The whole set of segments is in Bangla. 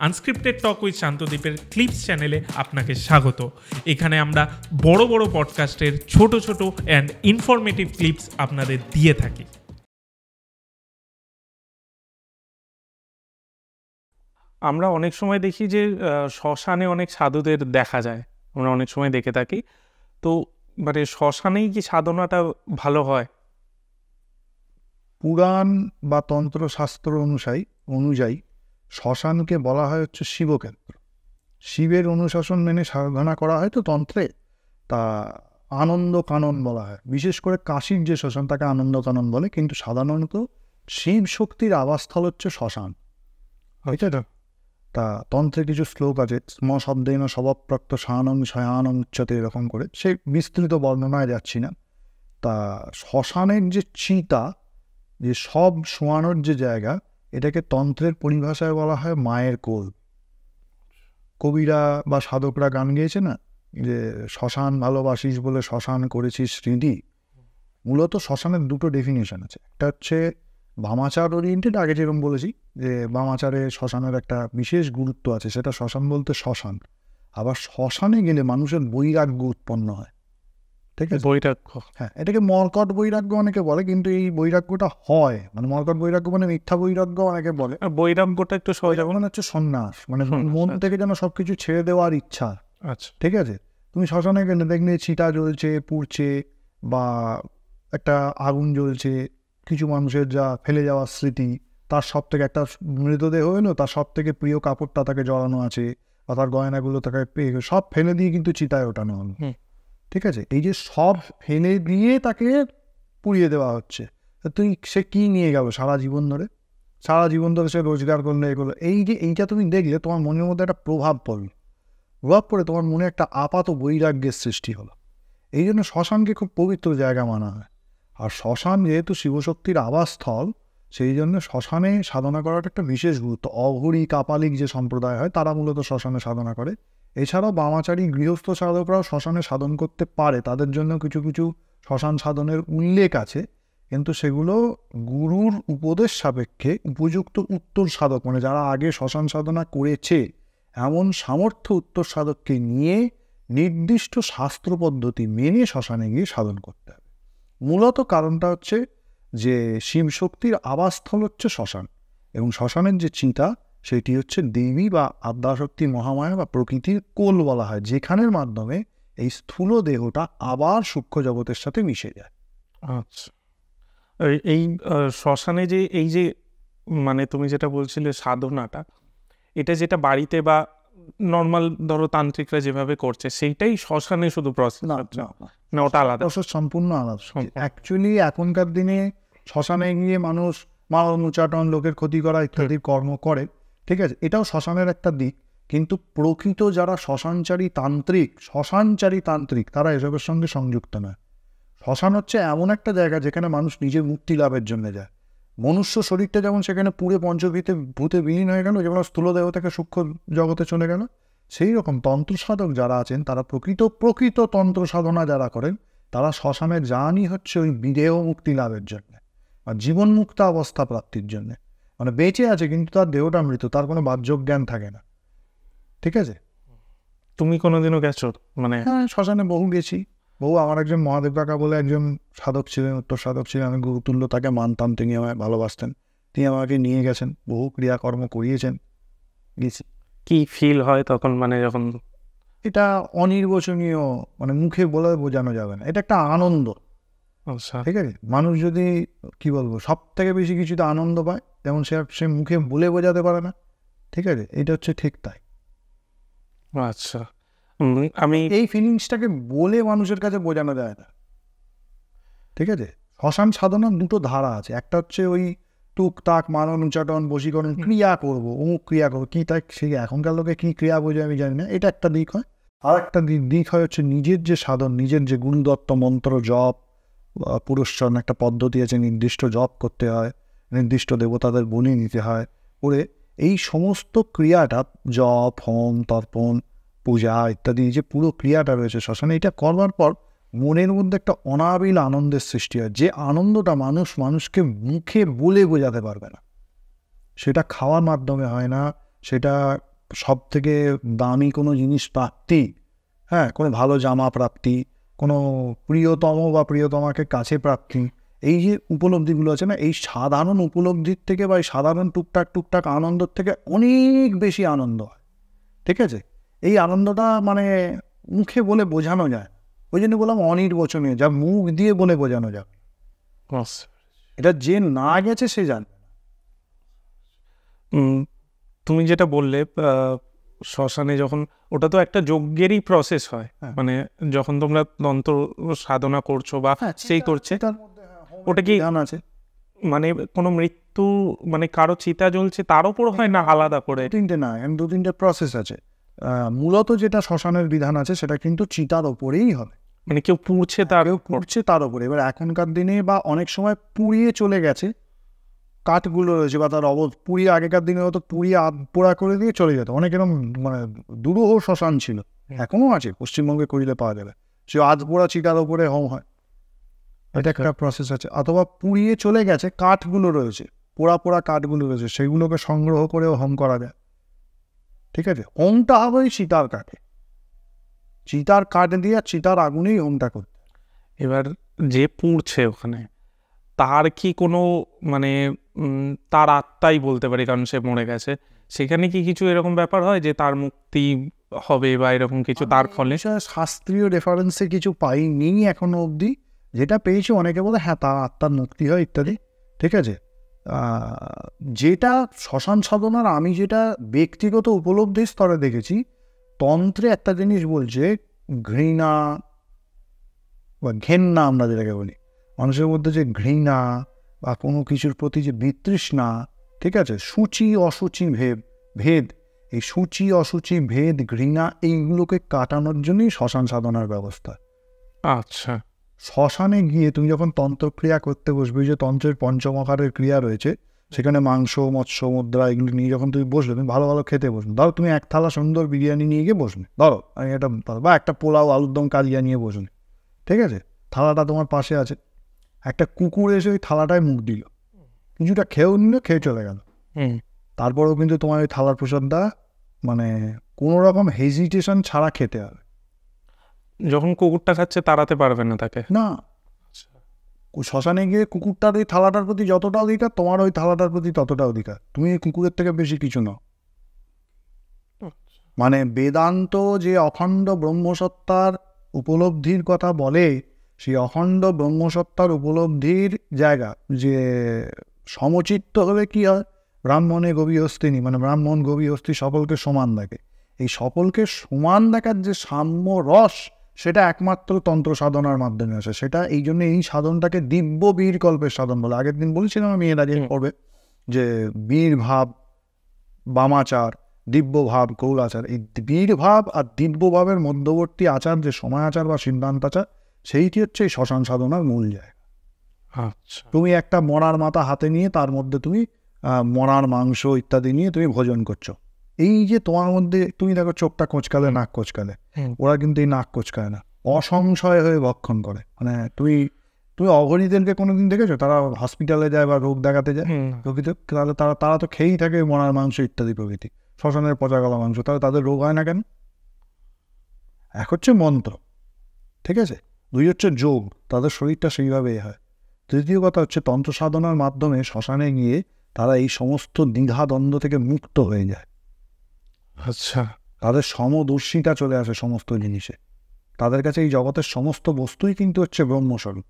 আনস্ক্রিপ্টেড টক উইথ শান্তদ্বীপের ক্লিপস চ্যানেলে আপনাকে স্বাগত। এখানে আমরা বড় বড় পডকাস্টের ছোট ছোট অ্যান্ড ইনফরমেটিভ ক্লিপস আপনাদের দিয়ে থাকি। আমরা অনেক সময় দেখি যে শ্মশানে অনেক সাধুদের দেখা যায়, আমরা অনেক সময় দেখে থাকি। তো মানে শ্মশানেই কি সাধনাটা ভালো হয়? পুরাণ বা তন্ত্রশাস্ত্র অনুযায়ী শ্মশানকে বলা হয় হচ্ছে শিবক্ষেত্র। শিবের অনুশাসন মেনে সাধনা করা হয় তো তন্ত্রে, তা আনন্দ কানন বলা হয়। বিশেষ করে কাশীর যে শ্মশান তাকে আনন্দ কানন বলে, কিন্তু সাধারণত শিব শক্তির আবাসস্থল হচ্ছে শ্মশান। ঠিক আছে? তা তন্ত্রে কিছু শ্লোক আছে, স্ম শব্দেন স্বভাবপ্রাপ্ত শানং শয়ানং উচ্চতে, এরকম করে, সে বিস্তৃত বর্ণনায় যাচ্ছি না। তা শ্মশানের যে চিতা, যে সব শোয়ানোর যে জায়গা, এটাকে তন্ত্রের পরিভাষায় বলা হয় মায়ের কোল। কবিরা বা সাধকরা গান গেয়েছে না, যে শ্মশান ভালোবাসিস বলে শ্মশান করেছিস হৃদি। মূলত শ্মশানের দুটো ডেফিনেশন আছে, একটা হচ্ছে বামাচার ওরিয়েন্টেড, আগে যেরকম বলেছি যে বামাচারে শ্মশানের একটা বিশেষ গুরুত্ব আছে, সেটা শ্মশান বলতে শ্মশান। আবার শ্মশানে গেলে মানুষের বৈরাগ্য উৎপন্ন হয়। ঠিক আছে, বৈরাগ্য, হ্যাঁ, এটাকে মর্কট বৈরাগ্য অনেকে বলে, কিন্তু এই বৈরাগ্যটা হয়, মানে মর্কট বৈরাগ্য মানে মিথ্যা বৈরাগ্য অনেকে বলে। বৈরাগ্যটা একটু সহজ মানে হচ্ছে সন্ন্যাস, মানে মন থেকে যেন সবকিছু ছেড়ে দেওয়ার ইচ্ছা। আচ্ছা, ঠিক আছে, তুমি শ্মশানে গেলে দেখলে চিতা জ্বলছে, পুড়ছে, বা একটা আগুন জ্বলছে, কিছু মানুষের যা ফেলে যাওয়ার স্মৃতি, তার সব থেকে একটা মৃতদেহ হলো, তার সব থেকে প্রিয় কাপড়টা তাকে জড়ানো আছে, বা তার গয়নাগুলো তাকে সব ফেলে দিয়ে কিন্তু চিতায় ওঠানো হলো। ঠিক আছে, এই যে সব ফেলে দিয়ে তাকে পুড়িয়ে দেওয়া হচ্ছে, সে কি নিয়ে গেল সারা জীবন ধরে সে রোজগার করলে এগুলো, এই যে এইটা তুমি দেখলে তোমার মনের মধ্যে একটা প্রভাব পড়ে তোমার মনে একটা আপাত বৈরাগ্যের সৃষ্টি হলো। এই জন্য শ্মশানকে খুব পবিত্র জায়গা মানা হয়। আর শ্মশান যেহেতু শিবশক্তির আবাসস্থল, সেই জন্য শ্মশানে সাধনা করাটা একটা বিশেষ গুরুত্ব। অঘরী কাপালিক যে সম্প্রদায় হয়, তারা মূলত শ্মশানে সাধনা করে। এছাড়াও বামাচারী গৃহস্থ সাধকরাও শ্মশানে সাধন করতে পারে, তাদের জন্য কিছু কিছু শ্মশান সাধনের উল্লেখ আছে, কিন্তু সেগুলো গুরুর উপদেশ সাপেক্ষে উপযুক্ত উত্তর সাধক, মানে যারা আগে শ্মশান সাধনা করেছে এমন সামর্থ্য উত্তর সাধককে নিয়ে নির্দিষ্ট শাস্ত্র পদ্ধতি মেনে শ্মশানে গিয়ে সাধন করতে হবে। মূলত কারণটা হচ্ছে যে শিবশক্তির আবাসস্থল হচ্ছে শ্মশান, এবং শ্মশানের যে চিতা, সেটি হচ্ছে দেবী বা আদ্যাশক্তি মহামায়া বা প্রকৃতির কোল বলা হয়, যেখানের মাধ্যমে এই স্থূল দেহটা আবার সূক্ষ্ম জগতের সাথে মিশে যায়। আচ্ছা, এই শ্মশানে যে এই যে মানে তুমি যেটা বলছিলে সাধনাটা, এটা যেটা বাড়িতে বা নর্মাল ধরো তান্ত্রিকরা যেভাবে করছে সেইটাই শ্মশানে শুধু প্রসেস? না, ওটা আলাদা, সম্পূর্ণ আলাদা। অ্যাকচুয়ালি এখনকার দিনে শ্মশানে গিয়ে মানুষ মারণ উচ্চাটন, লোকের ক্ষতি করা ইত্যাদি কর্ম করে, ঠিক আছে, এটাও শ্মশানের একটা দিক, কিন্তু প্রকৃত যারা শ্মশানচারী তান্ত্রিক তারা এসবের সঙ্গে সংযুক্ত নয়। শ্মশান হচ্ছে এমন একটা জায়গা যেখানে মানুষ নিজের মুক্তি লাভের জন্য যায়। মনুষ্য শরীরটা যেমন সেখানে পুড়ে ভূতে বিলীন হয়ে গেল, যেমন স্থূলদেহ থেকে সূক্ষ্ম জগতে চলে গেল, সেই রকম তন্ত্র সাধক যারা আছেন, তারা প্রকৃত তন্ত্র সাধনা যারা করেন, তারা শ্মশানে যানই হচ্ছে ওই বিদেহ মুক্তি লাভের জন্য, আর জীবন মুক্ত অবস্থা প্রাপ্তির জন্য। মানে বেঁচে আছে কিন্তু তার দেহটা মৃত, তার কোনো বাহ্য জ্ঞান থাকে না। ঠিক আছে, তুমি কোনোদিনও গেছো? মানে হ্যাঁ, শ্মশানে বহু গেছি। আমার একজন মহাদেব কাকা বলে একজন সাধক ছিলেন, উত্তর সাধক ছিলেন, আমি গুরুতুল্য তাকে মানতাম, তিনি আমায় ভালোবাসতেন, তিনি আমাকে নিয়ে গেছেন, বহু ক্রিয়াকর্ম করিয়েছেন, গেছি। কি ফিল হয় তখন, মানে যখন? এটা অনির্বচনীয়, মানে মুখে বলে বোঝানো যাবে না, এটা একটা আনন্দ। আচ্ছা, ঠিক আছে, মানুষ যদি কি বলবো সব থেকে বেশি কিছুতে আনন্দ পায়, যেমন সে মুখে বলে বোঝাতে পারে না। ঠিক আছে, এটা হচ্ছে ঠিক তাই। আচ্ছা, আমি এই ফিলিংসটাকে বলে মানুষের কাছে বোঝানো যায় না। ঠিক আছে, শ্মশান সাধনার দুটো ধারা আছে, একটা হচ্ছে ওই টুকটাক মানন উচ্চাটন বশীকরণ ক্রিয়া করবো, অমুক ক্রিয়া করবো, কি তাই সে এখনকার লোকে কি ক্রিয়া বোঝে আমি জানি না, এটা একটা দিক হয়। আর একটা দিক হয় হচ্ছে নিজের যে সাধন, নিজের যে গুরুদত্ত মন্ত্র জপ, পুরস্চরণ একটা পদ্ধতি আছে, নির্দিষ্ট জপ করতে হয়, নির্দিষ্ট দেবতাদের বলি নিতে হয়, করে এই সমস্ত ক্রিয়াটা জপ, হোম, তর্পণ, পূজা ইত্যাদি যে পুরো ক্রিয়াটা রয়েছে শ্মশানে, এটা করবার পর মনের মধ্যে একটা অনাবিল আনন্দের সৃষ্টি হয়, যে আনন্দটা মানুষকে মুখে বলে বোঝাতে পারবে না। সেটা খাওয়ার মাধ্যমে হয় না, সেটা সব থেকে দামি কোনো জিনিস প্রাপ্তি, হ্যাঁ, কোনো ভালো জামা প্রাপ্তি, কোনো প্রিয়তম বা প্রিয়তমাকে কাছে প্রাপ্তি, এই যে উপলব্ধিগুলো আছে না, এই সাধারণ উপলব্ধির থেকে বা এই সাধারণ টুকটাক টুকটাক আনন্দের থেকে অনেক বেশি আনন্দ হয়। ঠিক আছে, এই আনন্দটা মানে মুখে বলে বোঝানো যায় না। ওই জন্য বললাম অনির্বচনীয়, যা মুখ দিয়ে বলে বোঝানো যাবে। এটা যে না গেছে সে জানবে না। তুমি যেটা বললে শ্মশানে যখন, ওটা তো একটা যজ্ঞেরই প্রসেস হয়, মানে যখন তোমরা তন্ত্র সাধনা করছো বা সেই করছে, ওটা কি আছে মানে কোনো মৃত্যু, মানে কারো চিতা জ্বলছে তার উপর হয় না আলাদা করে? তিনটে না, দু তিনটে প্রসেস আছে। মূলত যেটা শ্মশানের বিধান আছে সেটা কিন্তু চিতার ওপরেই হবে, মানে কেউ পুড়ছে তার পুড়ছে তার ওপরে। এবার এখনকার দিনে বা অনেক সময় পুড়িয়ে চলে গেছে কাঠগুলো রয়েছে বা তার পুড়িয়ে, আগেকার দিনে হয়তো পুড়িয়ে পোড়া করে দিয়ে চলে যেত, অনেক এরকম মানে দুরূহ শ্মশান ছিল, এখনো আছে পশ্চিমবঙ্গে, করিলে পাওয়া যাবে। সে পোড়া চিতার ওপরে হোম হয়, এটা একটা প্রসেস আছে। অথবা পুড়িয়ে চলে গেছে কাঠগুলো রয়েছে, পোড়া পোড়া কাঠগুলো রয়েছে, সেগুলোকে সংগ্রহ করেও হোম করা যায়। ঠিক আছে, হোমটা হবে ওই চিতার কাঠে, চিতার কাঠ দিয়ে চিতার আগুনেই হোমটা করতে। এবার যে পুড়ছে ওখানে, তার কি কোনো মানে তার আত্মাই বলতে পারি, কারণ সে মরে গেছে, সেখানে কি কিছু এরকম ব্যাপার হয় যে তার মুক্তি হবে বা এরকম কিছু তার ফলে? শাস্ত্রীয় রেফারেন্সে কিছু পাইনি এখনো অবধি, যেটা পেয়েছি অনেকে বলে হ্যাঁ তার আত্মার মুক্তি হয় ইত্যাদি। ঠিক আছে, যেটা শ্মশান সাধনার আমি যেটা ব্যক্তিগত উপলব্ধির স্তরে দেখেছি, তন্ত্রে একটা জিনিস বলছে ঘৃণা বা ঘেন্না, আমরা যেটাকে বলি মানুষের মধ্যে যে ঘৃণা বা কোনো কিছুর প্রতি যে বিতৃষ্ণা, ঠিক আছে, সূচি অসুচি ভেদ, এই সূচি অসুচি ভেদ ঘৃণা এইগুলোকে কাটানোর জন্যই শ্মশান সাধনার ব্যবস্থা। আচ্ছা, শ্মশানে গিয়ে তুমি যখন তন্ত্রক্রিয়া করতে বসবে, যে তন্ত্রের পঞ্চমকারের ক্রিয়া রয়েছে, সেখানে মাংস মৎস্য মুদ্রা এগুলো নিয়ে যখন তুমি বসবে, তুমি ভালো ভালো খেতে বসবে, ধরো তুমি এক থালা সুন্দর বিরিয়ানি নিয়ে গিয়ে বসবে, ধরো আমি এটা, বা একটা পোলাও আলুর দম কালিয়া নিয়ে বসবে, ঠিক আছে, থালাটা তোমার পাশে আছে, একটা কুকুর এসে ওই থালাটায় মুখ দিল, কিছুটা খেয়েও নিল, খেয়ে চলে গেল, তারপরেও কিন্তু তোমার ওই থালার প্রসাদটা মানে কোনো রকম হেজিটেশন ছাড়া খেতে হবে। যখন কুকুরটা খাচ্ছে তাড়াতে পারবে না তাকে? না, শ্মশানে গিয়ে কুকুরটার ওই থালাটার প্রতি যতটা অধিকার, তোমার ওই থালাটার প্রতি ততটা অধিকার, তুমি এই কুকুরের থেকে বেশি কিছু নাও। মানে বেদান্ত যে অখণ্ড ব্রহ্মসত্তার উপলব্ধির কথা বলে, সেই অখণ্ড ব্রহ্মসত্তার উপলব্ধির জায়গা যে সমচিত্ত হলে কি হয়, ব্রাহ্মণে গভী হস্তিনী, মানে ব্রাহ্মণ গভী হস্তি সকলকে সমান দেখে, এই সকলকে সমান দেখার যে সাম্য রস, সেটা একমাত্র তন্ত্র সাধনার মাধ্যমে আসে। সেটা এই জন্য এই সাধনটাকে দিব্য বীর কল্পের সাধন বলে। আগের দিন বলেছিলাম আমি, এর আগে পড়বে যে বীর ভাব, বামাচার, দিব্যভাব, কৌলাচার, এই বীর ভাব আর দিব্যভাবের মধ্যবর্তী আচার যে সময় আচার বা সিদ্ধান্তাচার, সেইটি হচ্ছে এই শ্মশান সাধনার মূল জায়গা। আচ্ছা, তুমি একটা মরার মাথা হাতে নিয়ে তার মধ্যে তুমি মরার মাংস ইত্যাদি নিয়ে তুমি ভোজন করছো, এই যে তোমার মধ্যে, তুমি দেখো চোখটা কোঁচকালে নাক কোঁচকালে, ওরা কিন্তু এই নাক কোঁচকায় না, অসংশয় হয়ে ভক্ষণ করে। মানে তুমি অঘরীদেরকে কোনোদিন দেখেছো তারা হসপিটালে যায় বা রোগ দেখাতে যায়? তাহলে তারা তো খেয়েই থাকে মরার মাংস ইত্যাদি প্রভৃতি, শ্মশানের পচা গলা মাংস, তাহলে তাদের রোগ হয় না কেন? এক হচ্ছে মন্ত্র, ঠিক আছে, দুই হচ্ছে যোগ, তাদের শরীরটা সেইভাবেই হয়। তৃতীয় কথা হচ্ছে তন্ত্র সাধনার মাধ্যমে শ্মশানে গিয়ে তারা এই সমস্ত দ্বিধাদ্বন্দ্ব থেকে মুক্ত হয়ে যায়। আচ্ছা, তাদের সমদর্শিতা চলে আসে সমস্ত জিনিসে, তাদের কাছে এই জগতের সমস্ত বস্তুই কিন্তু হচ্ছে ব্রহ্মস্বরূপ।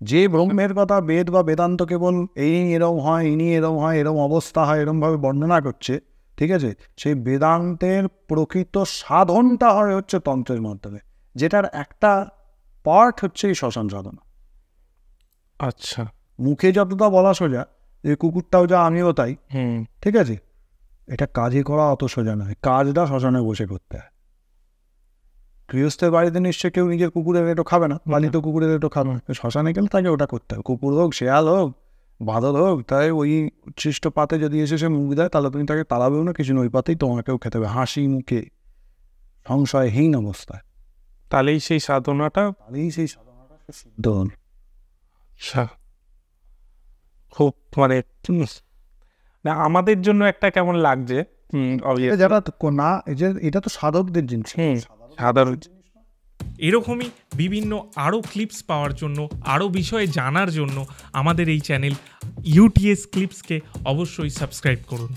যে ব্রহ্মের কথা বেদ বা বেদান্ত কেবল এই এরম হয়, ইনি এরম হয়, এরম অবস্থা হয়, এরমভাবে বর্ণনা করছে, ঠিক আছে, সেই বেদান্তের প্রকৃত সাধনটা হয় হচ্ছে তন্ত্রের মাধ্যমে, যেটার একটা পার্ট হচ্ছে এই শ্মশান সাধনা। আচ্ছা, মুখে যতটা বলা সোজা, এই কুকুরটাও যা আমিও তাই, ঠিক আছে, এটা কাজে করা অত সোজা নয়, কাজটা শ্মশানে বসে করতে হয়। গৃহস্থের বাড়িতে নিশ্চয়ই কেউ নিজের কুকুরের একটু খাবে না, পালিত কুকুরের একটু খাবে না, শ্মশানে গেলে তাকে ওটা করতে হবে। কুকুর হোক, শেয়াল হোক, বাঁদর হোক, তাই ওই উচ্ছিষ্ট পাতে যদি এসে সে মুখ দেয়, তাহলে তুমি তাকে তাড়াবেও না, কিছু ওই পাতেই তোমাকেও খেতে হবে, হাসি মুখে, সংশয়হীন অবস্থায়। তাহলেই সেই সাধনাটা সিদ্ধ হন। আচ্ছা, খুব মানে না আমাদের জন্য একটা কেমন লাগছে obviously। যারা না, এটা তো সাধকদের জিনিস, সাধারণ। এরকমই বিভিন্ন আরও ক্লিপস পাওয়ার জন্য, আরও বিষয়ে জানার জন্য আমাদের এই চ্যানেল ইউটিএস ক্লিপসকে অবশ্যই সাবস্ক্রাইব করুন।